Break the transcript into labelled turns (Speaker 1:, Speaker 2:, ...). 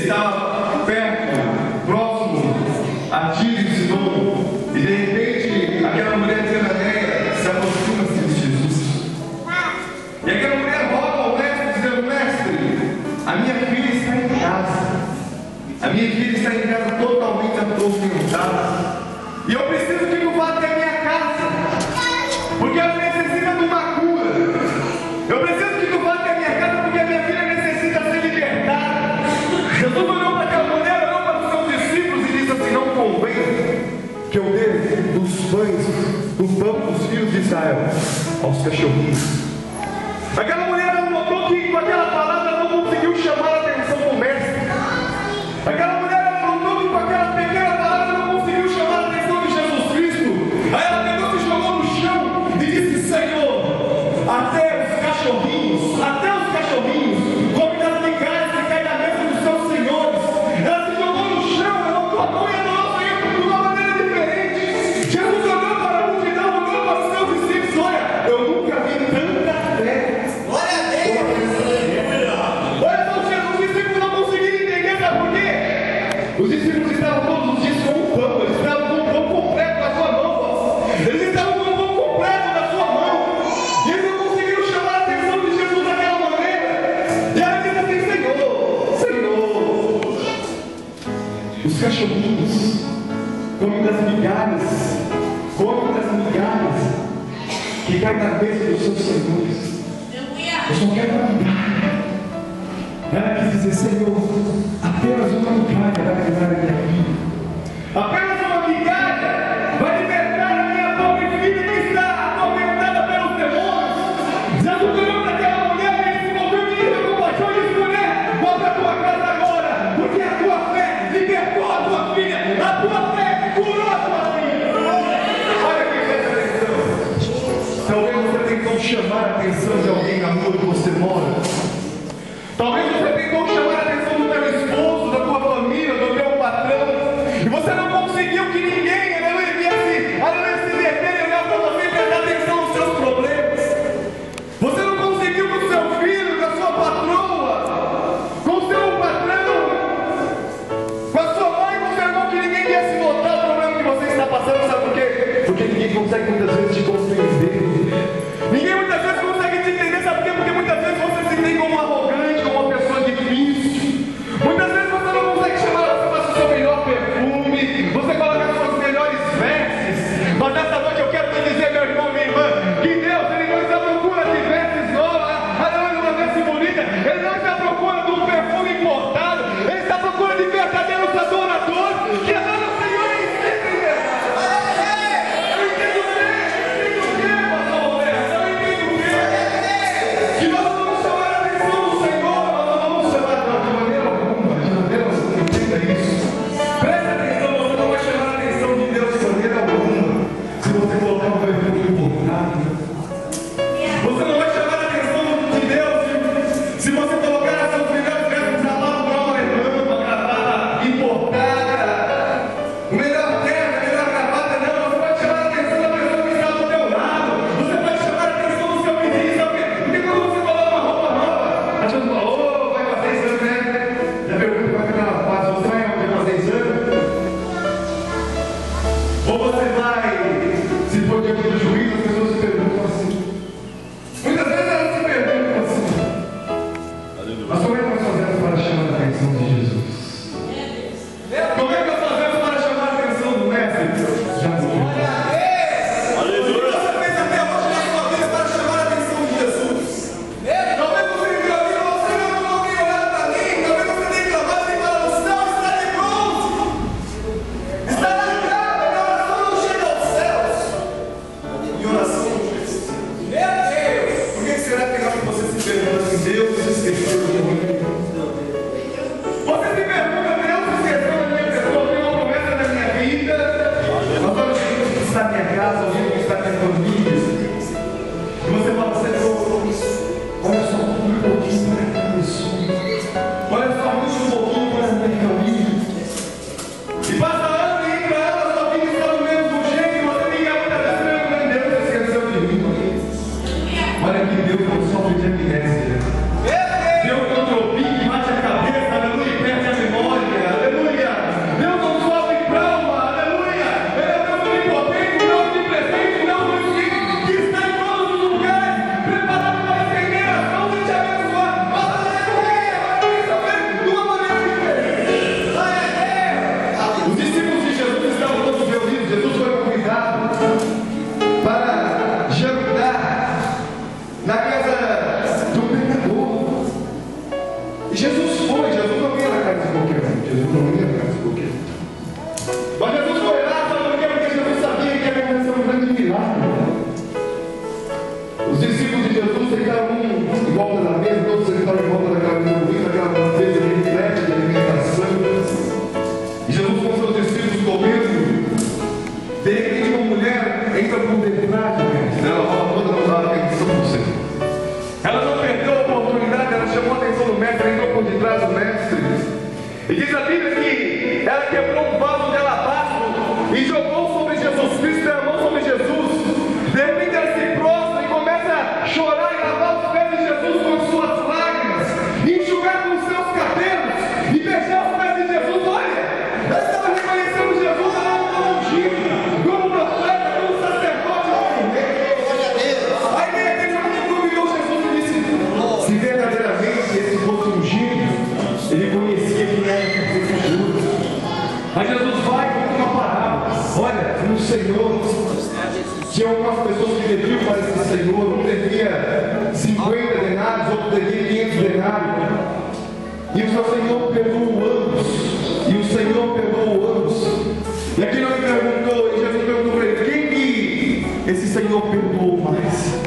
Speaker 1: estava perto, próximo a Tiro e Sidom, e de repente aquela mulher de Cananeia se aproxima-se de Jesus. E aquela mulher roga ao mestre, dizendo: mestre, a minha filha está em casa. A minha filha está em casa totalmente atormentada. E eu preciso que tu vá até a minha casa, porque ela necessita de uma cura. Eu preciso que tu vá até a minha casa, porque a minha filha necessita ser libertada. Jesus olhou para aquela mulher, olhou para os seus discípulos e disse assim: não convém que eu dê dos pães, do pão dos filhos de Israel aos cachorrinhos. Aquela mulher notou que com aquela palavra ela não conseguiu chamar a atenção do mestre. Aquela mulher notou que com aquela pequena palavra não conseguiu chamar a atenção de Jesus Cristo. Aí ela pegou, se jogou no chão e disse: Senhor, até os cachorrinhos comem das migalhas que caem da mesa dos seus senhores. Ela se jogou no chão, ela clamou e adorou o Senhor de uma maneira diferente. Jesus olhou para a multidão, olhou para os seus discípulos: olha, eu nunca vi tanta fé. Glória a Deus! Olha só, os discípulos não conseguiram entender, sabe por quê? Os discípulos estavam todos os dias com o pão, eles estavam com o pão completo na sua mão. Eles estavam com o pão completo na sua mão. E eles não conseguiram chamar a atenção de Jesus daquela maneira. E ela disse assim: Senhor, os cachorrinhos comem das migalhas que caem na mesa dos seus senhores. Eu só quero uma migalha. Ela quis dizer: Senhor, apenas uma migalha vai livrar a minha filha. Apenas uma migalha vai libertar a minha pobre filha que está atormentada pelos demônios. Jesus olhou para aquela mulher e se moveu de compaixão e disse: mulher, volta à tua casa agora, porque a tua fé libertou a tua filha, a tua fé curou a tua filha. Olha que presta atenção. Talvez você tentou chamar a atenção de alguém na rua que você mora. Talvez você tentou chamar a atenção do teu esposo, da tua família, do teu patrão, e você não conseguiu que ninguém se deter e olhar para você e prestar atenção nos seus problemas. Você não conseguiu com o seu filho, com a sua patroa, com o seu patrão, com a sua mãe, com o seu irmão, que ninguém quer se notar o problema que você está passando. Sabe por quê? Porque ninguém consegue muitas vezes te compreender. Ninguém muitas vezes consegue te entender. Sabe por quê? Porque muitas vezes você se tem como arrogante, como uma pessoa difícil. Muitas vezes você não consegue chamar ela para fazer o seu melhor perfume, você coloca as suas melhores vestes. Mas nessa noite eu quero te dizer, meu irmão, minha irmã, que Deus, Ele não está à procura de vestes novas, uma veste bonita. Ele não está à procura de um perfume importado. Ele está à procura de verdadeiros adoradores que adoram o Senhor em espírito e verdade. Eu entendo bem, pastor Roberto, eu entendo bem. Que nós vamos chamar a atenção do Senhor, nós não vamos chamar de maneira alguma, entenda isso. Presta atenção, você não vai chamar a atenção de Deus de maneira alguma se você colocar um perfume importado. Você não vai chamar a atenção de Deus se você colocar as suas melhores vestes, sapato grosso alemão, uma gravata importada, o melhor terno, a melhor gravata. Não, você vai chamar a atenção da pessoa que está do teu lado. Você vai chamar a atenção do seu vizinho, sabe por quê? Porque quando você coloca uma roupa nova, a pessoa fala: ô, vai fazer exame, né? Já pergunta para aquela rapaz: você vai fazer exame? Ou você vai, se for diante do juiz, as pessoas se perguntam assim. Muitas vezes elas se perguntam assim: mas como é que nós fazemos para chamar a atenção de Jesus? Como é que nós fazemos para chamar a atenção do mestre? Já morreu. O que você fez até hoje na sua vida para chamar a atenção de Jesus? Talvez você me ouviu e você não tem olhado para mim. Talvez você tenha clamado e falado: o céu está de bronze, está na grava, minha oração não chega aos céus. E oração não chega. Meu Deus! Por que será que você se pergunta assim: Deus se esqueceu de mim? Você se pergunta Jesus não ia mais por quê. Mas Jesus foi lá, sabe por quê? Porque Jesus sabia que ia acontecer um grande milagre. Os discípulos de Jesus sentaram em volta da mesa, todos sentaram em volta daquela mesa bonita, aquela mesa repleta de alimentação. E Jesus com seus discípulos comendo. De repente uma mulher entra por detrás do mestre. Ela fala toda, não dá atenção do Senhor. Ela não perdeu a oportunidade, ela chamou a atenção do mestre, entrou por detrás do mestre. E diz a Bíblia que ela quebrou um vaso de alabastro e jogou sobre Jesus Cristo, derramou sobre Jesus. De repente ela se prostra e começa a chorar e lavar os pés de Jesus com as suas lágrimas, e enxugar com os seus cabelos e beijar os pés de Jesus. Olha, ela estava reconhecendo Jesus como ungido, como profeta, como sacerdote, como rei. Aí de repente ela convidou Jesus e disse: se verdadeiramente esse fosse ungido, ele conhecia quem era Jesus. Mas Jesus vai com uma parábola. Olha, um Senhor tinha algumas pessoas que deviam para esse Senhor. Um devia 50 denários, outro devia 500 denários. E o seu Senhor perdoou ambos. E o Senhor perdoou ambos. E aqui não me perguntou, e Jesus perguntou para ele: quem que esse Senhor perdoou mais?